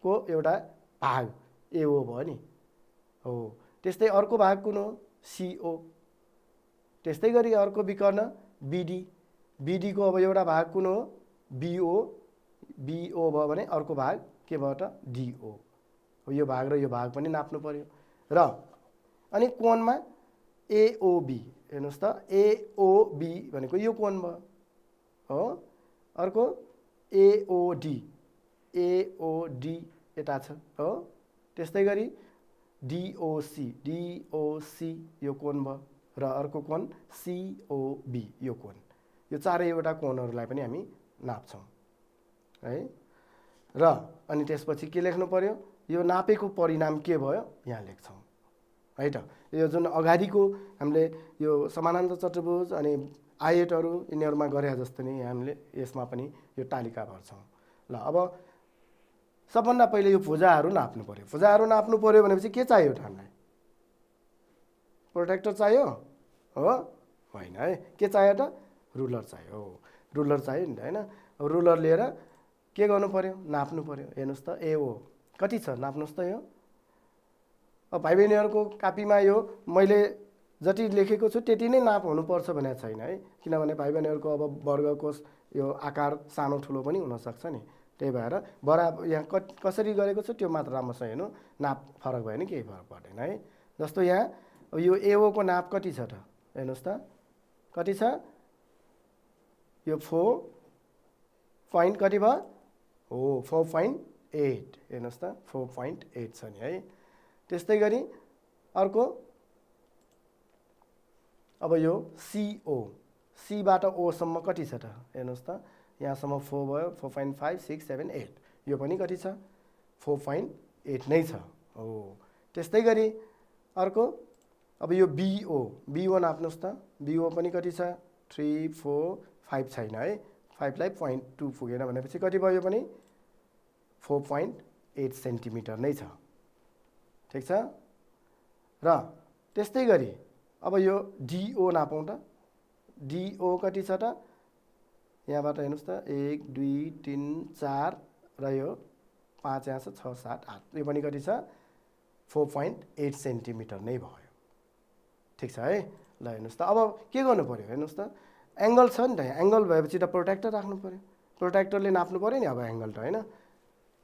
को एउटा भाग एओ भयो नि, हो। त्यस्तै अर्को भाग कुन हो, सिओ। त्यस्तै गरी अर्को विकर्ण बिडी, बिडीको अब एउटा भाग कुन हो, बिओ। बिओ भयो भने अर्को भाग के भयो त, डिओ। यो भाग र यो भाग पनि नाप्नु पर्यो। र अनि कोणमा एओबी, हेर्नुहोस् त, एओबी भनेको यो कोण भयो हो। अर्को एओडी, एओडी यता छ हो। त्यस्तै गरी डिओसी, डिओसी यो कोण भयो र अर्को कोण सिओबी यो कोण। यो चारैवटा कोणहरूलाई पनि हामी नाप्छौँ है। र अनि त्यसपछि के लेख्नु पर्यो, यो नापेको परिणाम के भयो यहाँ लेख्छौँ है त। यो जुन अगाडिको हामीले यो समानान्तर चतुर्भुज अनि आयतहरू यिनीहरूमा गरे जस्तो नै हामीले यसमा पनि यो तालिका भर्छौँ। ल अब सबभन्दा पहिले यो भुजाहरू नाप्नु पर्यो। भुजाहरू नाप्नु पर्यो भनेपछि के चाहियो त हामीलाई, प्रोट्र्याक्टर चाहियो हो, होइन है। के चाहियो त, रुलर चाहियो। रुलर चाहियो नि त होइन। अब रुलर लिएर के गर्नु पर्यो, नाप्नु पर्यो। हेर्नुहोस् त एओ कति छ नाप्नुहोस् त यो। अब भाइ बहिनीहरूको कापीमा यो मैले जति लेखेको छु त्यति नै नाप हुनुपर्छ भनेको छैन है, किनभने भाइ बहिनीहरूको अब वर्गको यो आकार सानो ठुलो पनि हुनसक्छ नि। त्यही भएर बराबर यहाँ कसरी गरेको छु त्यो मात्र राम्रोसँग हेर्नु, नाप फरक भयो भने केही फरक पर्दैन है। जस्तो यहाँ अब यो एओको नाप कति छ त हेर्नुहोस् त, कति छ यो 4 पोइन्ट कति भयो हो 4.8 हेर्नुहोस् त 4.8 छ नि है। त्यस्तै गरी अर्को अब यो सिओ, सीबाट ओसम्म कति छ त हेर्नुहोस् त, यहाँसम्म 4 भयो 4.5 6 7 8, यो पनि कति छ 4.8 नै छ हो। त्यस्तै गरी अर्को अब यो बिओ, बिओ नाप्नुहोस् त, बिओ पनि कति छ 3 4 5 छैन है, 5 लाई 0.2 पुगेन भनेपछि कति भयो पनि 4.8 सेन्टिमिटर नै छ, ठिक छ। र त्यस्तै गरी अब यो डिओ नापौँ त, डिओ कति छ त, यहाँबाट हेर्नुहोस् त 1 2 3 4 र यो 5 यहाँ छ 6 7 8, यो पनि कति छ 4.8 सेन्टिमिटर नै भयो, ठिक छ है। ल हेर्नुहोस् त अब के गर्नु पर्यो हेर्नुहोस् त, एङ्गल छ नि त, एङ्गल भएपछि त प्रोट्र्याक्टर राख्नु पर्यो, प्रोट्र्याक्टरले नाप्नु पर्यो नि अब एङ्गल त होइन।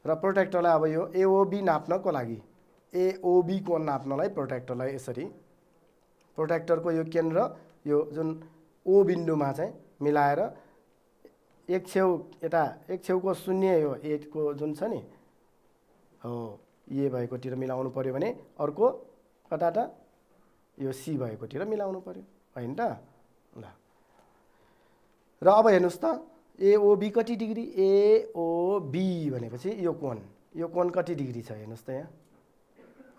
र प्रोट्र्याक्टरलाई अब यो एओबी नाप्नको लागि, एओबी कोण नाप्नलाई प्रोट्र्याक्टरलाई यसरी प्रोट्र्याक्टरको यो केन्द्र यो जुन ओ बिन्दुमा चाहिँ मिलाएर एक छेउको शून्य यो एको जुन छ नि हो ए भएकोतिर मिलाउनु पर्यो भने अर्को कता त यो सी भएकोतिर मिलाउनु पर्यो होइन त। ल र अब हेर्नुहोस् त एओबी कति डिग्री, एओबी भनेपछि यो कोण कति डिग्री छ हेर्नुहोस् त यहाँ।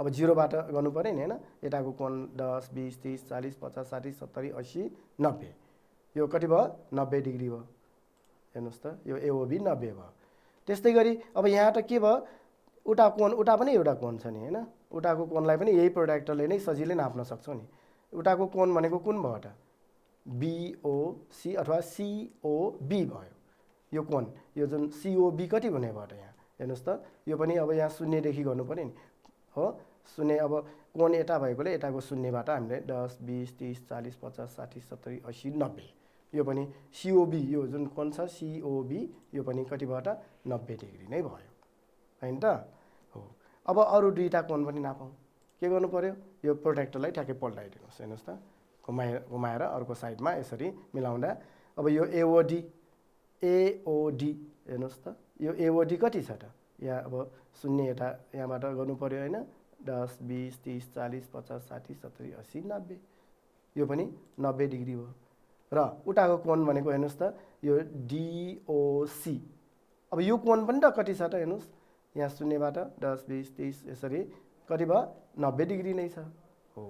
अब 0 बाट गर्नु पर्यो नि होइन, यताको कोण 10 20 30 40 50 60 70 80 90, यो कति भयो 90 डिग्री भयो हेर्नुहोस् त, यो एओबी 90 भयो। त्यस्तै गरी अब यहाँ त के भयो उता पनि एउटा कोण छ नि होइन, उताको कोणलाई पनि यही प्रोट्र्याक्टरले नै सजिलै नाप्न सक्छौँ नि। उताको कोण भनेको कुन भयो त बिओसी अथवा सिओबी भयो, यो कोण यो जुन सिओबी कति हुने भयो त यहाँ हेर्नुहोस् त, यो पनि अब यहाँ शून्यदेखि गर्नु पर्यो नि हो, शून्य अब कोण यता भएकोले यताको शून्यबाट हामीले 10 20 30 40 50 60 70 80 90, यो पनि सिओबी यो जुन कोण छ सिओबी यो पनि कति भयो त 90 डिग्री नै भयो होइन त हो। अब अरू दुईटा कोण पनि नापौँ, के गर्नु पर्यो यो प्रोट्र्याक्टरलाई ठ्याक्कै पल्टाइदिनुहोस् हेर्नुहोस् त, घुमाएर अर्को साइडमा यसरी मिलाउँदा अब यो एओडी हेर्नुहोस् त, यो एओडी कति छ त, यहाँ अब शून्य यहाँबाट गर्नु पर्यो होइन, 10 20 30 40 50 60 70 80 90, यो पनि 90 डिग्री हो। र उताको कोण भनेको हेर्नुहोस् त यो डिओसी, अब यो कोण पनि त कति छ त हेर्नुहोस्, यहाँ शून्यबाट 10 20 30 यसरी कति भयो 90 डिग्री नै छ हो।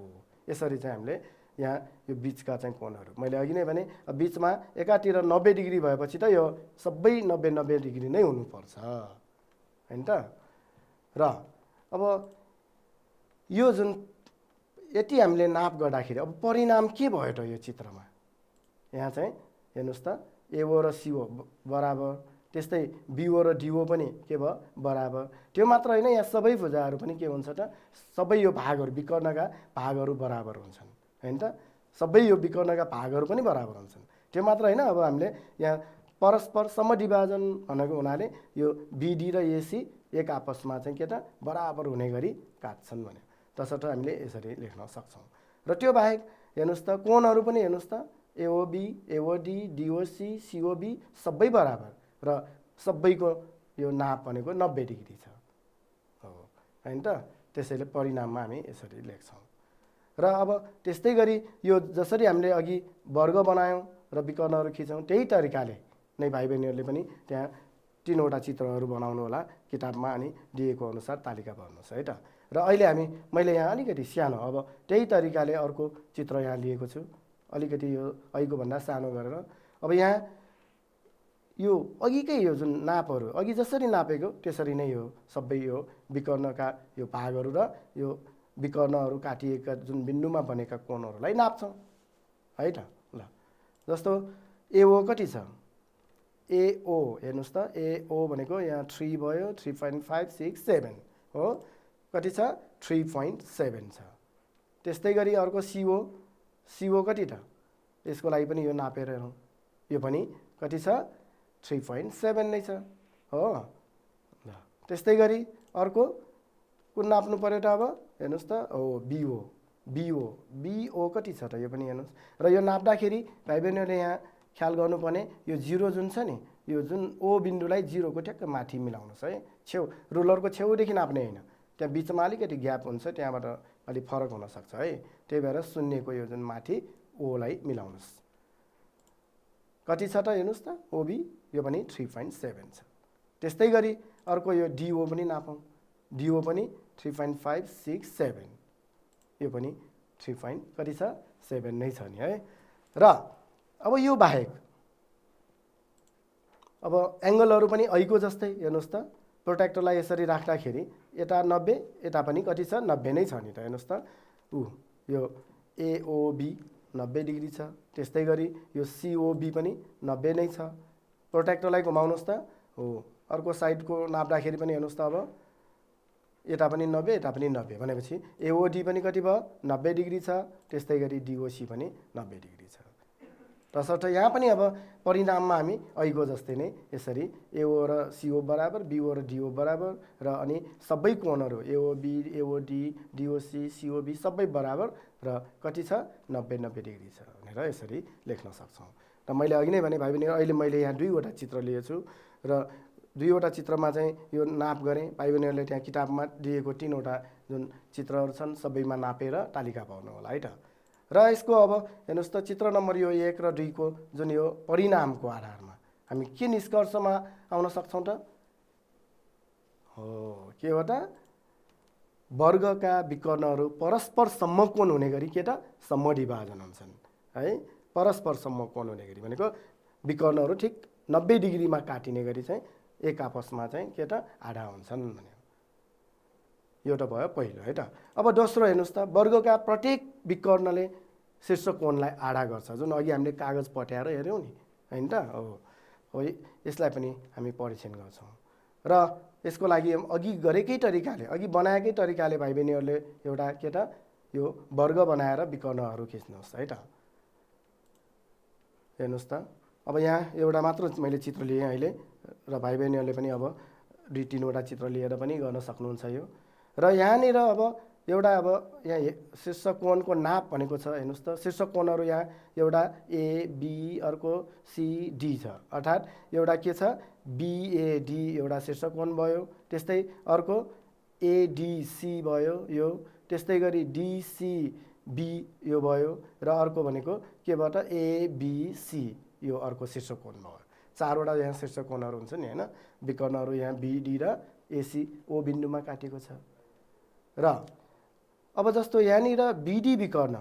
यसरी चाहिँ हामीले यहाँ यो बिचका चाहिँ कोणहरू मैले अघि नै भने बिचमा एकातिर 90 डिग्री भएपछि त यो सबै 90 डिग्री नै हुनुपर्छ होइन त। र अब यो जुन यति हामीले नाप गर्दाखेरि अब परिणाम के भयो त यो चित्रमा, यहाँ चाहिँ हेर्नुहोस् त एओ र सिओ बराबर, त्यस्तै बिओ र डिओ पनि के भयो बराबर। त्यो मात्र होइन यहाँ सबै भुजाहरू पनि के हुन्छ त, सबै यो भागहरू विकर्णका भागहरू बराबर हुन्छन् होइन त, सबै यो विकर्णका भागहरू पनि बराबर हुन्छन्। त्यो मात्र होइन अब हामीले यहाँ परस्पर समद्विभाजन भनेको हुनाले यो बिडी र एसी एक आपसमा चाहिँ के त बराबर हुने गरी काट्छन् भने तसर्थ हामीले यसरी लेख्न सक्छौँ। र त्यो बाहेक हेर्नुहोस् त कोणहरू पनि हेर्नुहोस् त एओबी एओडी डिओसी सिओबी सबै बराबर र सबैको यो नाप भनेको 90 डिग्री छ हो होइन त। त्यसैले परिणाममा हामी यसरी लेख्छौँ। र अब त्यस्तै गरी यो जसरी हामीले अघि वर्ग बनायौँ र विकर्णहरू खिचौँ त्यही तरिकाले नै भाइ बहिनीहरूले पनि त्यहाँ 3वटा चित्रहरू बनाउनु होला किताबमा, अनि दिएको अनुसार तालिका भर्नुहोस् है त। र अहिले मैले यहाँ अलिकति सानो अब त्यही तरिकाले अर्को चित्र यहाँ लिएको छु, अलिकति यो अघिको भन्दा सानो गरेर। अब यहाँ यो अघिकै यो जुन नापहरू अघि जसरी नापेको त्यसरी नै यो सबै यो विकर्णका यो भागहरू र यो विकर्णहरू काटिएका जुन बिन्दुमा बनेका कोणहरूलाई नाप्छौँ है त। ल जस्तो एओ कति छ एओ हेर्नुहोस् त, एओ भनेको यहाँ 3 भयो, 3.5 6 7 हो, कति छ 3.7 छ। त्यस्तै गरी अर्को सिओ, सिओ कति त, यसको लागि पनि यो नापेर हेरौँ, यो पनि कति छ 3.7 नै छ हो। ल त्यस्तै गरी अर्को कुन नाप्नु पर्यो त, अब हेर्नुहोस् त, हो बिओ, बिओ बिओ कति छ त, यो पनि हेर्नुहोस्। र यो नाप्दाखेरि भाइ बहिनीहरूले यहाँ ख्याल गर्नुपर्ने, यो 0 जुन छ नि, यो जुन ओ बिन्दुलाई 0 को ठ्याक्क माथि मिलाउनुहोस् है, छेउ रुलरको छेउदेखि नाप्ने होइन, त्यहाँ बिचमा अलिकति ग्याप हुन्छ, त्यहाँबाट अलिक फरक हुनसक्छ है। त्यही भएर 0 को यो जुन माथि ओलाई मिलाउनुहोस्। कति छ त हेर्नुहोस् त, ओबी यो पनि 3.7 छ। त्यस्तै गरी अर्को यो डिओ पनि नापौँ, डिओ पनि 3.5 6 7, यो पनि 3. कति छ 7 नै छ नि है। र अब यो बाहेक अब एङ्गलहरू पनि ऐको जस्तै हेर्नुहोस् त, प्रोट्र्याक्टरलाई यसरी राख्दाखेरि यता 90, यता पनि कति छ 90 नै छ नि त, हेर्नुहोस् त, यो एओबी 90 डिग्री छ। त्यस्तै गरी यो सिओबी पनि 90 नै छ। प्रोट्र्याक्टरलाई घुमाउनुहोस् त, हो अर्को साइडको नाप्दाखेरि पनि हेर्नुहोस् त, अब यता पनि 90, यता पनि 90 भनेपछि एओडी पनि कति भयो 90 डिग्री छ। त्यस्तै गरी डिओसी पनि 90 डिग्री छ। तसर्थ यहाँ पनि अब परिणाममा हामी ऐको जस्तै नै यसरी एओ र सिओ बराबर, बिओ र डिओ बराबर, र अनि सबै कोणहरू एओबी एओडी डिओसी सिओबी सबै बराबर र कति छ 90 डिग्री छ भनेर यसरी लेख्न सक्छौँ। र मैले अघि नै भने भाइ बहिनी, अहिले मैले यहाँ 2वटा चित्र लिएछु र 2वटा चित्रमा चाहिँ यो नाप गरेँ। भाइ बहिनीहरूले त्यहाँ किताबमा दिएको 3वटा जुन चित्रहरू छन् सबैमा नापेर तालिका पाउनु होला है त। र यसको अब हेर्नुहोस् त, चित्र नम्बर यो 1 र 2 को जुन यो परिणामको आधारमा हामी के निष्कर्षमा आउन सक्छौँ त, हो के हो त, वर्गका विकर्णहरू परस्पर समकोण हुने गरी के त समद्विभाजन हुन्छन् है। परस्पर समकोण हुने गरी भनेको विकर्णहरू ठिक 90 डिग्रीमा काटिने गरी चाहिँ एक आपसमा चाहिँ के त आधा हुन्छन् भन्यो। यो त भयो पहिलो है त। अब दोस्रो हेर्नुहोस् त, वर्गका प्रत्येक विकर्णले शीर्ष कोणलाई आधा गर्छ, जुन अघि हामीले कागज पट्याएर हेऱ्यौँ नि होइन त, हो यसलाई पनि हामी परीक्षण गर्छौँ। र यसको लागि अघि गरेकै तरिकाले, अघि बनाएकै तरिकाले भाइ बहिनीहरूले एउटा के त यो वर्ग बनाएर विकर्णहरू खिच्नुहोस् है त। हेर्नुहोस् त, अब यहाँ एउटा मात्र मैले चित्र लिएँ अहिले, र भाइ बहिनीहरूले पनि अब 2-3वटा चित्र लिएर पनि गर्न सक्नुहुन्छ यो। र यहाँनिर अब एउटा अब यहाँ शीर्ष कोणको नाप भनेको छ, हेर्नुहोस् त, शीर्ष कोणहरू यहाँ एउटा एबी, अर्को सिडी छ, अर्थात् एउटा के छ बिएडी एउटा शीर्ष कोण भयो। त्यस्तै अर्को एडिसी भयो यो, त्यस्तै गरी डिसिबी यो भयो, र अर्को भनेको के भयो त एबिसी यो अर्को शीर्ष कोण भयो। 4वटा यहाँ शीर्ष कोणहरू हुन्छ नि होइन, विकर्णहरू यहाँ बिडी र एसी ओ बिन्दुमा काटिएको छ। र अब जस्तो यहाँनिर बिडी विकर्ण,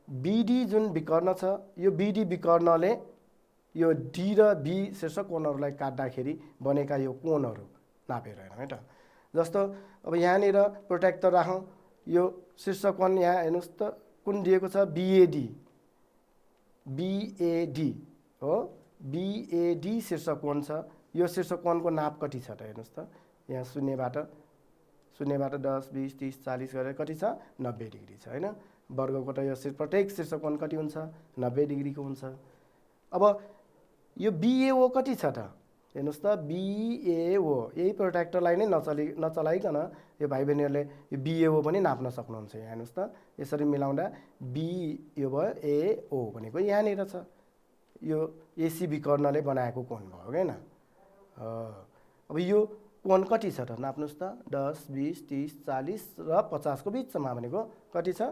बिडी जुन विकर्ण छ, यो बिडी विकर्णले यो डी र बी शीर्ष कोणहरूलाई काट्दाखेरि बनेका यो कोणहरू नापेर हेरौँ है त। जस्तो अब यहाँनिर प्रोट्र्याक्टर राखौँ, यो शीर्ष कोण यहाँ हेर्नुहोस् त कुन दिएको छ बिएडी, बिएडी हो, बिएडी शीर्ष कोण छ। यो शीर्ष कोणको नाप कति छ त हेर्नुहोस् त, यहाँ शून्यबाट 10 20 30 40 गरेर कति छ 90 डिग्री छ होइन। वर्गको त यो प्रत्येक शीर्ष कोण कति हुन्छ 90 डिग्रीको हुन्छ। अब यो बिएओ कति छ त हेर्नुहोस् त, बिएओ यही प्रोट्र्याक्टरलाई नै नचलाइकन यो भाइ बहिनीहरूले यो बिएओ पनि नाप्न सक्नुहुन्छ। यहाँ हेर्नुहोस् त, यसरी मिलाउँदा बी यो भयो, एओ भनेको यहाँनिर छ, यो एसी विकर्णले बनाएको कोण भयो होइन। अब यो कोण कति छ त नाप्नुहोस् त, 10 20 30 40 र 50 को बिचमा भनेको कति छ,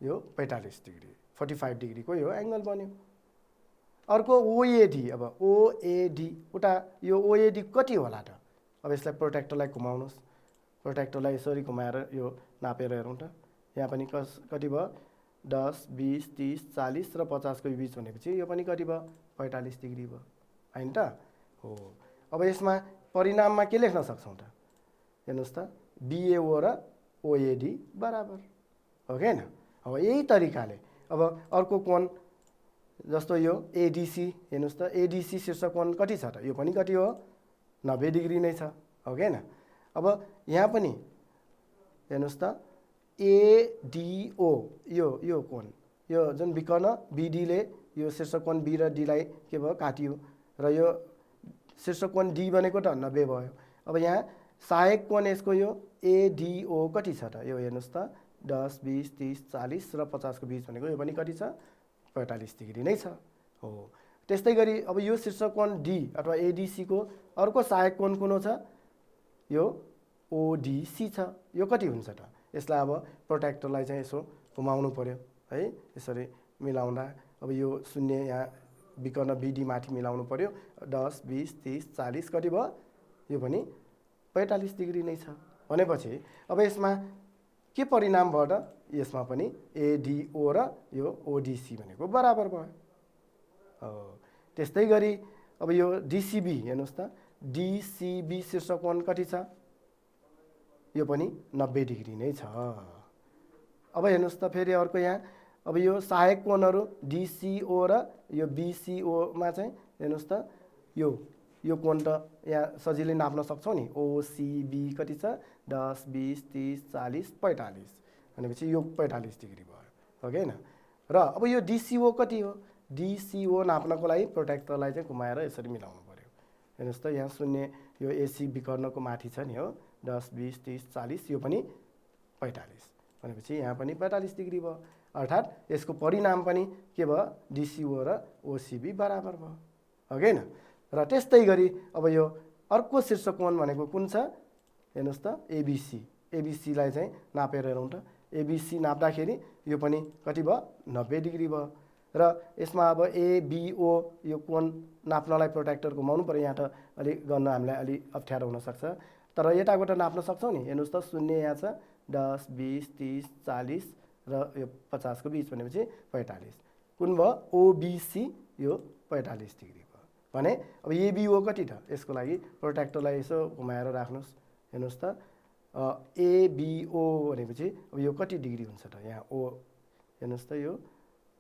यो 45 डिग्री 45 डिग्रीको यो एङ्गल बन्यो। अर्को ओएडी, अब ओएडी उता यो ओएडी कति होला त, अब यसलाई प्रोट्र्याक्टरलाई घुमाउनुहोस्, प्रोट्र्याक्टरलाई यसरी घुमाएर यो नापेर हेरौँ त, यहाँ पनि कति भयो 10 20 30 40 र 50 को बिच भनेपछि यो पनि कति भयो 45 डिग्री भयो होइन त हो। अब यसमा परिणाममा के लेख्न सक्छौँ त हेर्नुहोस् त, बिएओ र ओएडी बराबर हो कि होइन। अब यही तरिकाले अब अर्को कोण जस्तो यो एडिसी हेर्नुहोस् त, एडिसी शीर्ष कोण कति छ त, यो पनि कति हो 90 डिग्री नै छ, हो कि हैन। अब यहाँ पनि हेर्नुहोस् त एडिओ यो कोण, यो जुन विकर्ण बिडीले यो शीर्ष कोण बी र डीलाई के भयो काटियो र यो शीर्ष कोण डी भनेको त 90 भयो। अब यहाँ सहायक कोण यसको यो एडिओ कति छ त, यो हेर्नुहोस् त 10 20 30 40 र 50 को बीच भनेको यो पनि कति छ 45 डिग्री नै छ हो। त्यस्तै गरी अब यो शीर्ष कोण डी अथवा एडिसी को अर्को सहायक कोण कुन हो छ, यो ओडिसी छ, यो कति हुन्छ त, यसलाई अब प्रोट्र्याक्टरलाई चाहिँ यसो घुमाउनु पर्यो है, यसरी मिलाउँदा अब यो शून्य यहाँ विकर्ण बिडी माथि मिलाउनु पर्यो, 10 20 30 40 कति भयो, यो पनि 45 डिग्री नै छ भनेपछि अब यसमा के परिणाम भयो त, यसमा पनि एडिओ र यो ओडिसी भनेको बराबर भयो। त्यस्तै गरी अब यो डिसिबी हेर्नुहोस् त, डिसिबी शीर्ष कोण कति छ, यो पनि 90 डिग्री नै छ। अब हेर्नुहोस् त फेरि अर्को यहाँ अब यो सहायक कोणहरू डिसिओ र यो बिसिओमा चाहिँ हेर्नुहोस् त यो कोण त यहाँ सजिलै नाप्न सक्छौँ नि, ओसिबी कति छ 10 20 30 40 45 भनेपछि यो 45 डिग्री भयो, हो कि हैन। र अब यो डिसिओ कति हो, डिसिओ नाप्नको लागि प्रोट्र्याक्टरलाई चाहिँ घुमाएर यसरी मिलाउनु पर्यो। हेर्नुहोस् त यहाँ शून्य यो एसी विकर्णको माथि छ नि हो, 10 20 30 40 यो पनि 45 भनेपछि यहाँ पनि 45 डिग्री भयो। अर्थात् यसको परिणाम पनि के भयो, डिसिओ र ओसिबी बराबर भयो, हो कि हैन। र त्यस्तै गरी अब यो अर्को शीर्ष कोण भनेको कुन छ, हेर्नुहोस् त एबिसी, एबिसीलाई चाहिँ नापेर हेरौँ त, एबिसी नाप्दाखेरि यो पनि कति भयो 90 डिग्री भयो। र यसमा अब एबिओ यो कोण नाप्नलाई प्रोट्र्याक्टर घुमाउनु पर्यो, यहाँ त अलि गर्न हामीलाई अलि अप्ठ्यारो हुनसक्छ, तर यताबाट नाप्न सक्छौँ नि। हेर्नुहोस् त शून्य यहाँ छ 10 20 30 40 र यो 50 को बीच भनेपछि 45 कुन भयो, ओबिसी यो 45 डिग्री भयो भने अब एबिओ कति त, यसको लागि प्रोट्र्याक्टरलाई यसो घुमाएर राख्नुहोस्, हेर्नुहोस् त एबिओ भनेपछि अब यो कति डिग्री हुन्छ त, यहाँ ओ हेर्नुहोस् त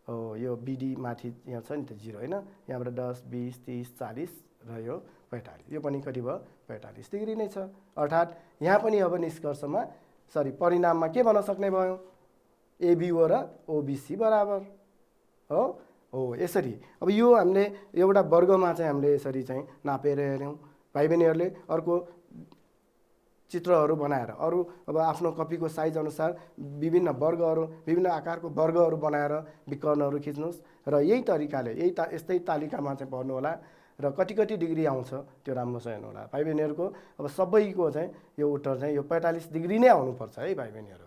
यो बिडी माथि यहाँ छ नि त 0 हैन, यहाँबाट 10 20 30 40 र यो 45 यो पनि कति भयो 45 डिग्री नै छ। अर्थात् यहाँ पनि अब निष्कर्षमा परिणाममा के भन्न सक्ने भयो, एबिओ र ओबिसी बराबर हो यसरी। अब यो हामीले एउटा वर्गमा चाहिँ हामीले यसरी चाहिँ नापेर हेर्यौँ। भाइ बहिनीहरूले अर्को चित्रहरू बनाएर अरू अब आफ्नो कपीको साइज अनुसार विभिन्न वर्गहरू विभिन्न आकारको वर्गहरू बनाएर विकर्णहरू खिच्नुहोस् र यही तरिकाले यस्तै तालिकामा चाहिँ पढ्नु होला र कति कति डिग्री आउँछ त्यो राम्रोसँग हेर्नु होला। भाइ बहिनीहरूको अब सबैको चाहिँ यो उत्तर चाहिँ यो 45 डिग्री नै आउनुपर्छ है भाइ बहिनीहरू,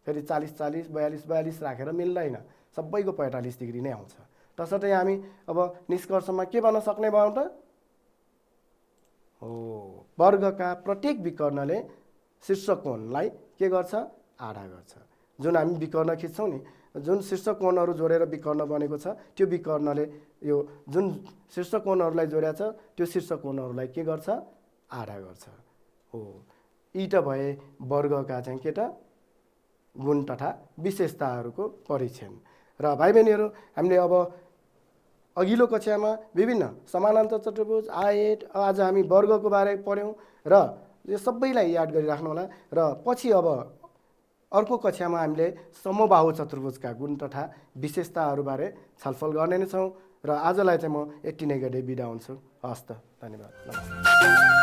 फेरि 40 40 42 42 राखेर मिल्दैन, सबैको 45 डिग्री नै आउँछ। तसर्थ हामी अब निष्कर्षमा के भन्न सक्ने भयौँ त, वर्गका प्रत्येक विकर्णले शीर्ष कोणलाई के गर्छ, आधा गर्छ। जुन हामी विकर्ण खिच्छौँ नि, जुन शीर्ष कोणहरू जोडेर विकर्ण बनेको छ त्यो विकर्णले यो जुन शीर्ष कोणहरूलाई जोडेको छ त्यो शीर्ष कोणहरूलाई के गर्छ, आधा गर्छ हो। यी त भए वर्गका चाहिँ के त गुण तथा विशेषताहरूको परीक्षण। र भाइ बहिनीहरू हामीले अब अघिल्लो कक्षामा विभिन्न समानान्तर चतुर्भुज आयत आज हामी वर्गको बारे पढ्यौँ र यो सबैलाई याद गरिराख्नु होला। र पछि अब अर्को कक्षामा हामीले समबाहु चतुर्भुजका गुण तथा विशेषताहरूबारे छलफल गर्ने नै छौँ। र आजलाई चाहिँ म यति नै गर्दै बिदा हुन्छु। हस्त, धन्यवाद, नमस्कार।